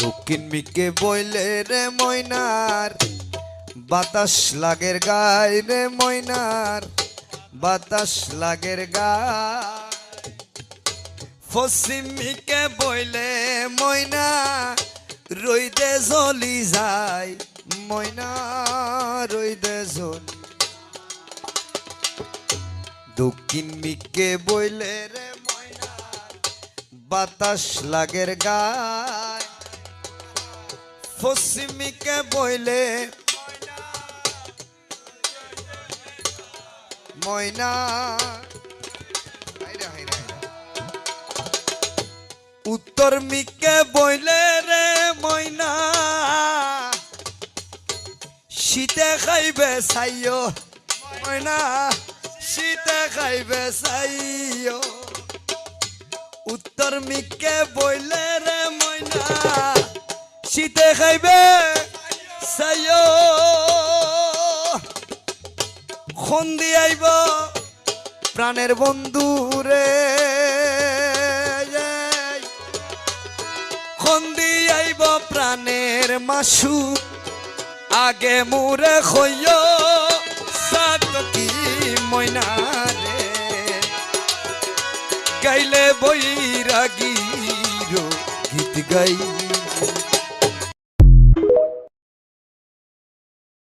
দক্ষিণ মিকে বইলে রে ময়নার বাতাস লাগের গায় রে ময়নার বাতাস লাগের গায়। পশ্চিম মিকে বইলে ময়না রইদে জ্বলি যায় ময়না রইদে জ্বলি। দক্ষিণ মিকে বইলে রে ময়না বাতাস লাগের গায়। পশ্চিম মিকে বইলে ময়না উত্তর মিকে বইলে রে ময়না শীতে খাইবে চাইও ময়না শীতে খাইবে চাইও। উত্তর মিকে বইলে রে ময়না শীতে খাইবে চাইও। খন্দি আইব প্রাণের বন্ধু রে খন্দি আইব প্রাণের মাসু আগে মুরে খইও সাতকি ময়না রে গাইলে বৈরাগীর গীত গাই।